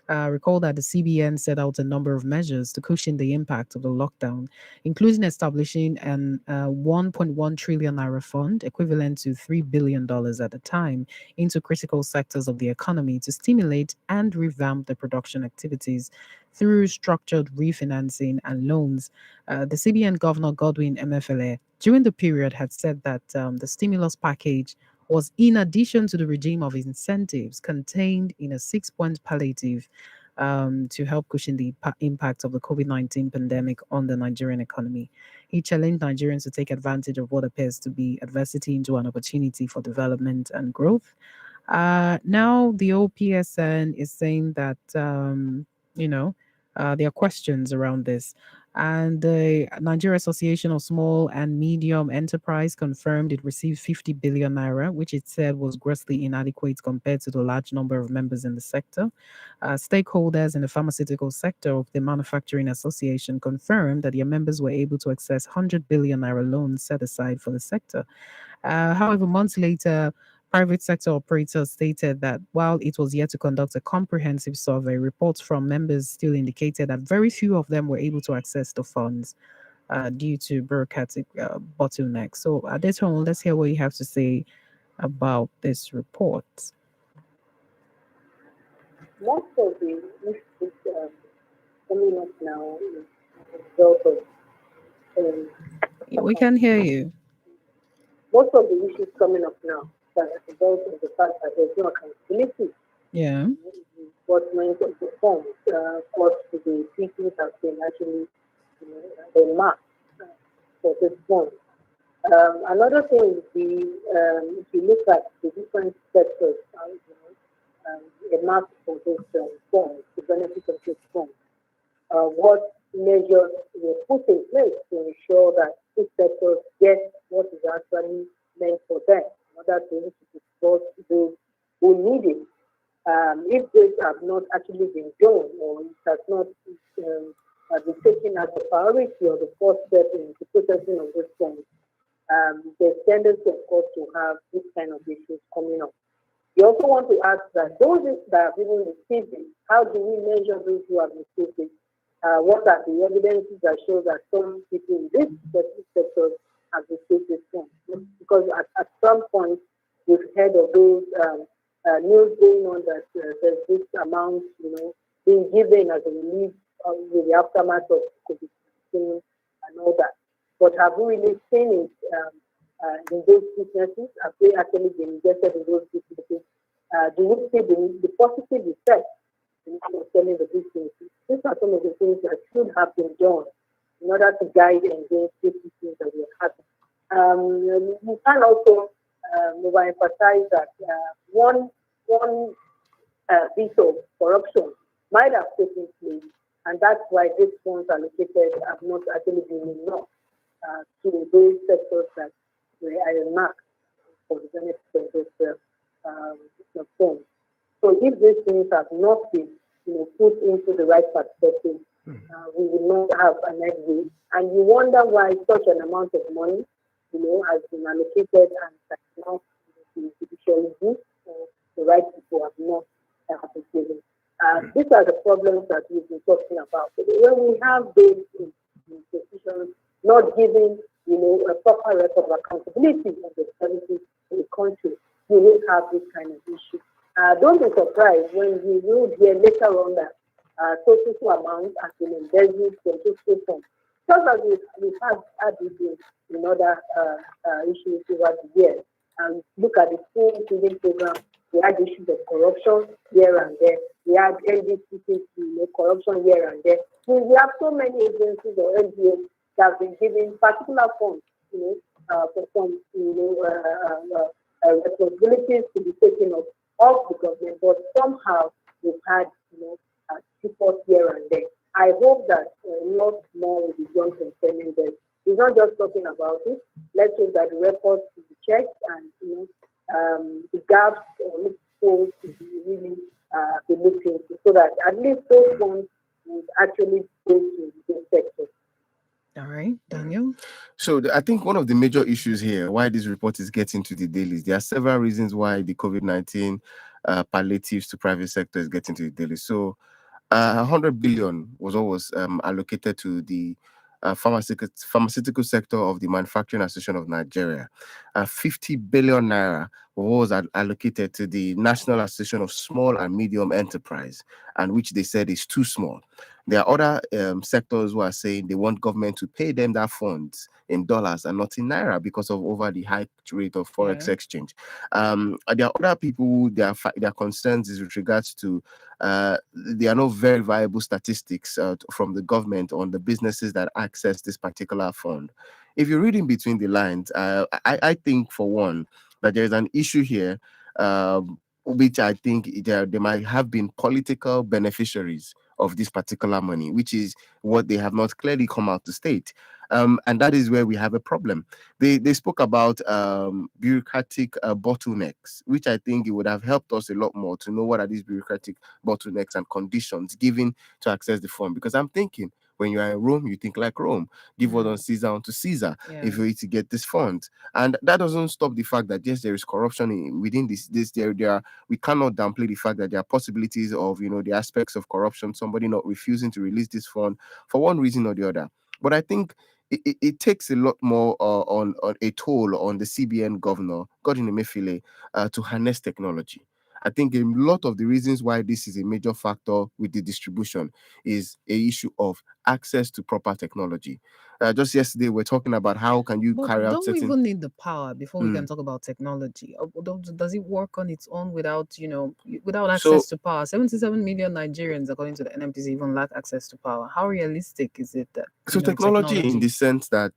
recall that the CBN set out a number of measures to cushion the impact of the lockdown, including establishing an 1.1 trillion naira fund, equivalent to $3 billion at the time, into critical sectors of the economy to stimulate and revamp the production activities through structured refinancing and loans. The CBN Governor Godwin Emefiele, during the period, had said that the stimulus package was in addition to the regime of incentives contained in a 6 point palliative to help cushion the impact of the COVID-19 pandemic on the Nigerian economy. He challenged Nigerians to take advantage of what appears to be adversity into an opportunity for development and growth. Now, the OPSN is saying that, you know, There are questions around this. And the Nigeria Association of Small and Medium Enterprise confirmed it received 50 billion naira, which it said was grossly inadequate compared to the large number of members in the sector. Stakeholders in the pharmaceutical sector of the Manufacturing Association confirmed that their members were able to access 100 billion naira loans set aside for the sector. However, months later, private sector operators stated that while it was yet to conduct a comprehensive survey, reports from members still indicated that very few of them were able to access the funds due to bureaucratic bottlenecks. So, at this point, let's hear what you have to say about this report. Most of the issues coming up now is a result of um, We can hear you. most of the issues coming up now are as a result of the fact that there's no accountability. Yeah. Enforcement of the funds, cost to the people have been actually the mark for this fund. Another thing would be if you look at the different sectors, a mark for this fund, the benefit of this fund. What measures were put in place to ensure that these sectors get what is actually meant for them in order to be able to support those who need it. If these have not actually been done or it has not been taken as a priority or the first step in the processing of this funds, there's tendency, of course, to have this kind of issues coming up. You also want to ask that those that have even received it, how do we measure those who have received it? What are the evidences that show that some people in this specific sector have received this fund? Because at some point, we've heard of those news going on that there's this amount, being given as a relief with the aftermath of COVID-19 and all that. But have we really seen it in those businesses? Have they actually been injected in those businesses? Do we see the positive effects of selling the businesses? These are some of the things that should have been done in order to guide and against these issues that we are having. We can also overemphasize that one bit of corruption might have taken place, and that's why these funds allocated have not actually been enough to those sectors that were earmarked for the benefit of those funds. So if these things have not been put into the right perspective, we will not have an exit. And you wonder why such an amount of money, has been allocated and has not been judicially used, or the right people have not been given. These are the problems that we've been talking about. When we have those institutions not giving, a proper record of accountability of the services in the country, we will have this kind of issue. Don't be surprised when you will hear later on that social amount has been embezzled from social funds. Just as we've had this in other issues over the years. And look at the school feeding program, we had issues of corruption here and there. We had NDCC, corruption here and there. We have so many agencies or NGOs that have been given particular funds, for some, responsibilities to be taken off the government, but somehow we've had, support here and there. I hope that a lot more will be done concerning this. We're not just talking about it. Let's hope that the records will be checked and, the gaps or loopholes to be really be looked into so that at least those funds would actually go to the sector. All right, Daniel. So I think one of the major issues here, why this report is getting to the dailies, there are several reasons why the COVID-19 palliatives to private sector is getting to the dailies. So 100 billion was always allocated to the pharmaceutical sector of the Manufacturing Association of Nigeria. 50 billion naira was allocated to the National Association of Small and Medium Enterprise, and which they said is too small. There are other sectors who are saying they want government to pay them that funds in dollars and not in naira because of over the high rate of forex exchange. There are other people who their concerns is with regards to there are no very viable statistics from the government on the businesses that access this particular fund. If you read in between the lines, I think for one that there is an issue here, which I think there might have been political beneficiaries of this particular money, which is what they have not clearly come out to state. And that is where we have a problem. They spoke about bureaucratic bottlenecks, which I think it would have helped us a lot more to know what are these bureaucratic bottlenecks and conditions given to access the fund. Because I'm thinking, when you are in Rome, you think like Rome. Give what on Caesar unto Caesar if you need to get this fund. And that doesn't stop the fact that yes, there is corruption within this. There are, we cannot downplay the fact that there are possibilities of the aspects of corruption, somebody not refusing to release this fund for one reason or the other. But I think it takes a lot more on a toll on the CBN governor, Godwin Emefiele, to harness technology. I think a lot of the reasons why this is a major factor with the distribution is a issue of access to proper technology. Just yesterday, we're talking about how can you carry out don't we certain... even need the power before we can talk about technology? Or does it work on its own without access to power? 77 million Nigerians, according to the NMPC, even lack access to power. How realistic is it that technology in the sense that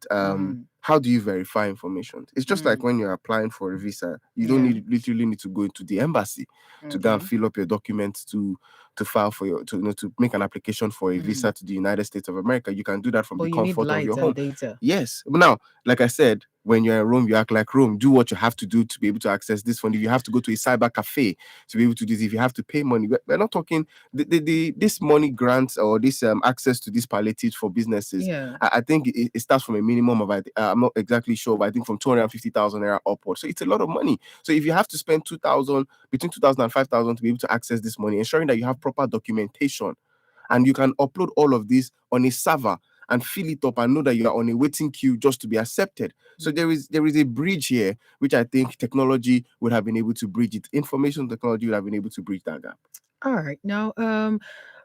how do you verify information? It's just like when you're applying for a visa, you don't literally need to go into the embassy to go and fill up your documents to file for your to make an application for a visa to the United States of America. You can do that from the comfort of your home. Data. Yes, but now, like I said, when you're in Rome, you act like Rome. Do what you have to do to be able to access this fund. If you have to go to a cyber cafe to be able to do this, if you have to pay money, we're not talking this money grants or this access to these palliatives for businesses. I think it starts from a minimum of I'm not exactly sure, but I think from 250,000 naira upward. So it's a lot of money. So if you have to spend between 2,000 and 5,000 to be able to access this money, ensuring that you have proper documentation and you can upload all of this on a server and fill it up and know that you are on a waiting queue just to be accepted. So there is a bridge here, which I think technology would have been able to bridge it. Information technology would have been able to bridge that gap. All right. Now,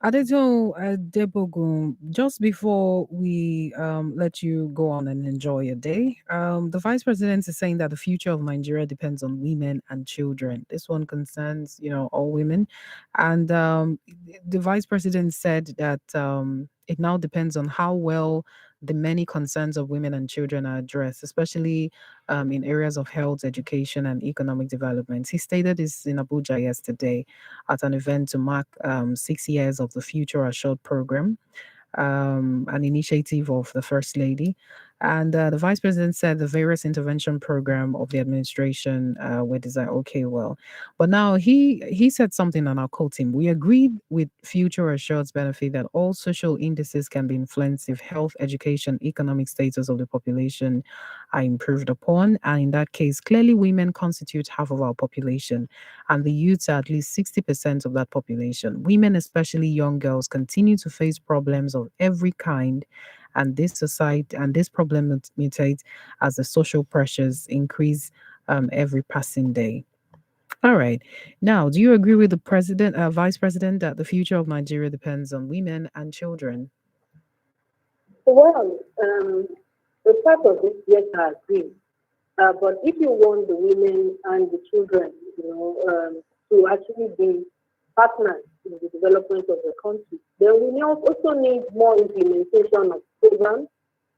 Adeto Debogun, just before we let you go on and enjoy your day, the vice president is saying that the future of Nigeria depends on women and children. This one concerns, all women. And the vice president said that it now depends on how well the many concerns of women and children are addressed, especially in areas of health, education, and economic development. He stated this in Abuja yesterday at an event to mark 6 years of the Future Assured program, an initiative of the First Lady. And the Vice President said the various intervention program of the administration were designed okay, well. But now he said something, and I'll quote him. We agreed with Future Assured's benefit that all social indices can be influenced if health, education, economic status of the population are improved upon. And in that case, clearly women constitute half of our population, and the youths are at least 60% of that population. Women, especially young girls, continue to face problems of every kind, and this problem mutates as the social pressures increase every passing day. All right. Now, do you agree with the vice president, that the future of Nigeria depends on women and children? Well, the part of this, yes, I agree. But if you want the women and the children, to actually be partners in the development of the country, then we also need more implementation of programs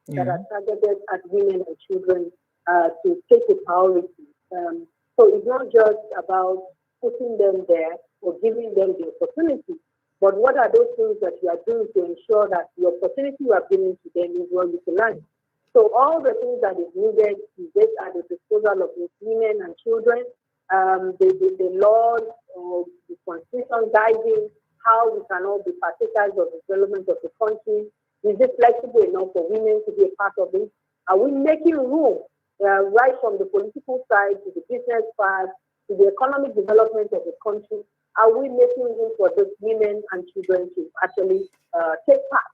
that are targeted at women and children to take a priority. So it's not just about putting them there or giving them the opportunity, but what are those things that you are doing to ensure that the opportunity you are giving to them is well utilized? So all the things that is needed is based at the disposal of the women and children. The laws or the constitution guiding how we can all be partakers of the development of the country. Is it flexible enough for women to be a part of it? Are we making room, right from the political side to the business part to the economic development of the country? Are we making room for those women and children to actually take part?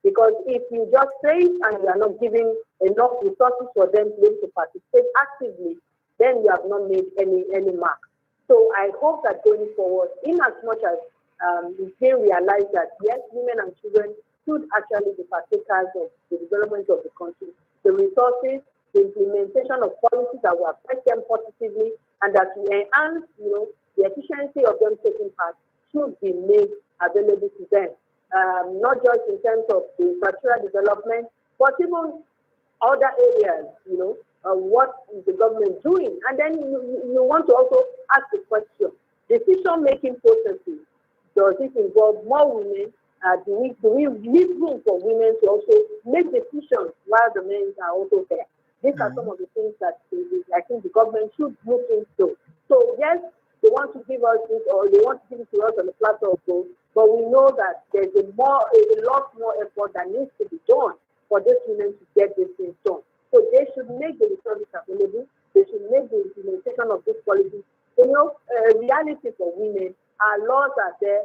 Because if you just say it and you are not giving enough resources for them to be able to participate actively, then you have not made any mark. So I hope that going forward, in as much as we can realize that yes, women and children should actually be partakers of the development of the country, the resources, the implementation of policies that will affect them positively, and that will enhance, the efficiency of them taking part, should be made available to them. Not just in terms of the infrastructural development, but even other areas, what is the government doing? And then you want to also ask the question, decision-making processes, does it involve more women do we leave room for women to also make decisions while the men are also there? These are some Mm. of the things that I think the government should look into. So yes, they want to give us this, or they want to give it to us on the platter of gold, but we know that there's a lot more effort that needs to be done for these women to get this thing done. So they should make the resources available. They should make the implementation of this policy. Reality for women. Our laws are there.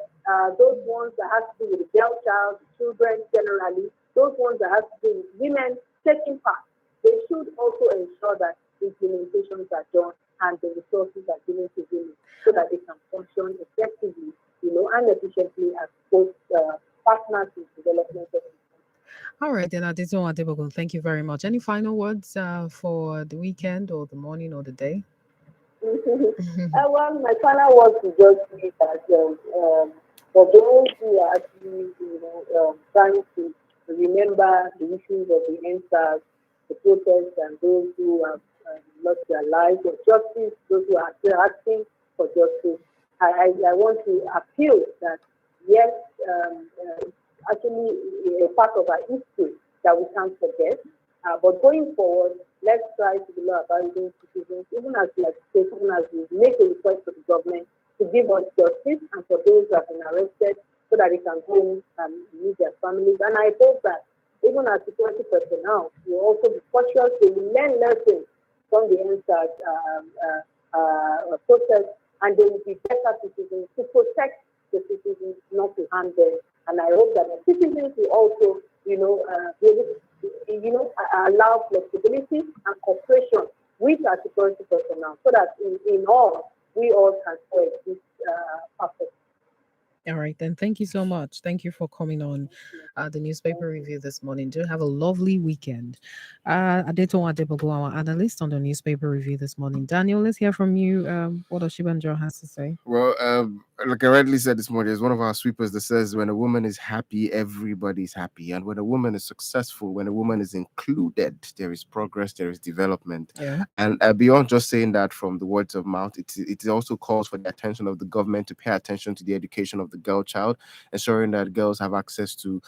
Those ones that have to do with the girl child, the children generally, those ones that have to do with women taking part. They should also ensure that implementations are done and the resources are given to women so that they can function effectively, and efficiently as both partners in development of the All right, then, Adito Adebogun, thank you very much. Any final words for the weekend or the morning or the day? country. Well, my final words is just be that for those who are actually, trying to remember the issues of the NSAS, the protests, and those who have lost their lives for justice, those who are still asking for justice, I want to appeal that yes, it's actually a part of our history that we can't forget. But going forward, let's try to be law-abiding citizens, even as we agitate, even as we make a request to the government to give us justice and for those who have been arrested so that they can go home and meet their families. And I hope that even as security personnel, we will also be cautious, we will learn lessons from the NSAS process, and they will be better citizens to protect the citizens, not to harm them. And I hope that the citizens will also, be able to, allow flexibility and cooperation with our security personnel so that in all, we all can coexist perfectly. All right, then. Thank you so much. Thank you for coming on the Thank newspaper you. review this morning. Do have a lovely weekend. Adeto Adebogu, our analyst on the newspaper review this morning. Daniel, let's hear from you. What Oshibanjo has to say. Well, like I rightly said this morning, there's one of our sweepers that says when a woman is happy, everybody's happy. And when a woman is successful, when a woman is included, there is progress, there is development. Yeah. And beyond just saying that from the words of mouth, it also calls for the attention of the government to pay attention to the education of the girl child, ensuring that girls have access to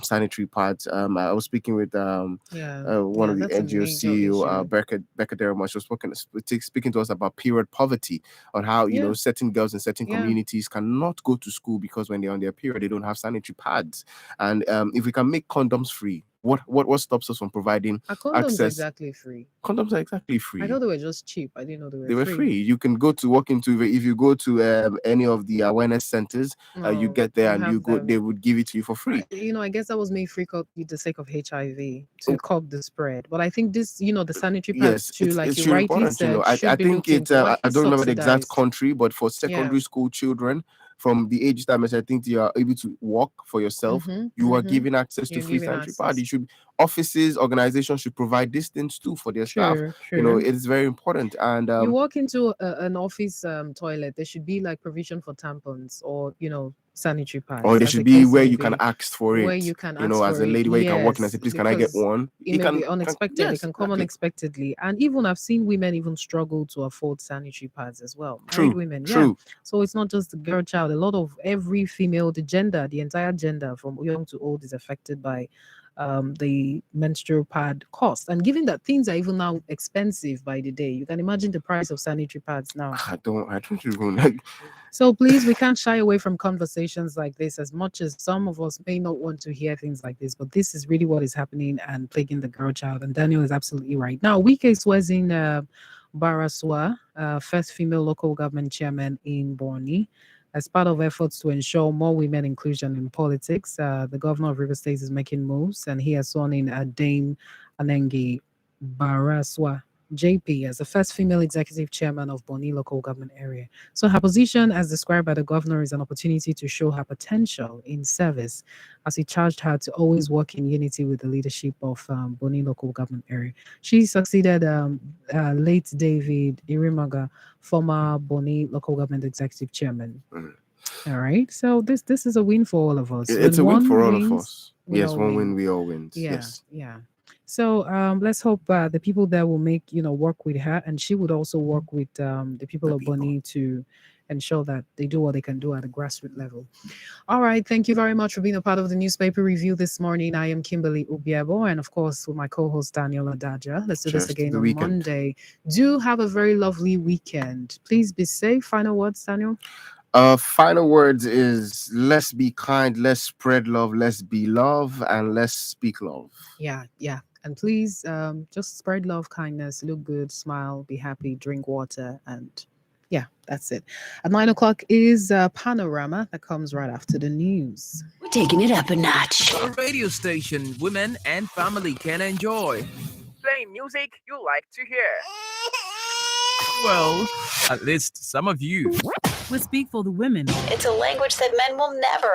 sanitary pads. I was speaking with Yeah. one Yeah, of the that's a NGO major CEO, issue. Becca Derrama. She was speaking to us about period poverty, on how Yeah. certain girls in certain Yeah. communities cannot go to school because when they're on their period they don't have sanitary pads. And if we can make condoms free, what stops us from providing Are condoms access? exactly free? Condoms are exactly I free. thought they were just cheap. I didn't know they were They were free. free. You can go to walk into if you go to any of the awareness centers, you Oh, get there you and you have go, they them. would give it to you for free. I guess that was made free with the sake of HIV to curb the spread. But I think this, the sanitary pads Yes, too, like it's you really rightly important. said, I should be think looked it's into. Why I is don't remember the exact subsidized? country, but for Yeah. secondary school children from the age that I think you are able to walk for yourself, Mm-hmm. you are Mm-hmm. given access to You're free giving sanitary pad. access. You should Offices, organizations should provide these things too for their staff. Sure, sure. It is very important. And You walk into an office toilet, there should be like provision for tampons or sanitary or pads, there as the should be case where may you can be, ask for where it. you can ask As for a it. lady where you can walk in and say, Yes, please, can I get because one? it may be unexpected. It Yes, can come exactly. unexpectedly. And even I've seen women even struggle to afford sanitary pads as well. Married True, women, yeah. true. So it's not just the girl child. A lot of every female, the entire gender from young to old is affected by the menstrual pad cost. And given that things are even now expensive by the day, you can imagine the price of sanitary pads now. I don't even like. So please, we can't shy away from conversations like this as much as some of us may not want to hear things like this, but this is really what is happening and plaguing the girl child. And Daniel is absolutely right. Now, Wike Swezin Baraswa, first female local government chairman in Borni, as part of efforts to ensure more women inclusion in politics, the governor of River State is making moves, and he has sworn in Dame Anengi Baraswa JP as the first female executive chairman of Boni local government area. So her position, as described by the governor, is an opportunity to show her potential in service, as he charged her to always work in unity with the leadership of Boni local government area. She succeeded late David Irimaga, former Boni local government executive chairman. Mm. All right. So this is a win for all of us. It's When a win one for all of wins, us. we Yes, all one win, win. we all wins. Yeah, Yes. yeah. So let's hope the people there will make work with her, and she would also work with the people The of people. Bonny to ensure that they do what they can do at the grassroots level. All right, thank you very much for being a part of the newspaper review this morning. I am Kimberly Ubiebo, and of course with my co-host Daniel Adaja. Let's do this Cheers to again the on weekend. Monday. Do have a very lovely weekend. Please be safe. Final words, Daniel. Final words is let's be kind, let's spread love, let's be love, and let's speak love. Yeah, yeah. And please just spread love, kindness, look good, smile, be happy, drink water, and yeah, that's it. At 9 o'clock is Panorama that comes right after the news. We're taking it up a notch. A radio station women and family can enjoy. Playing music you like to hear. Well, at least some of you. We speak for the women. It's a language that men will never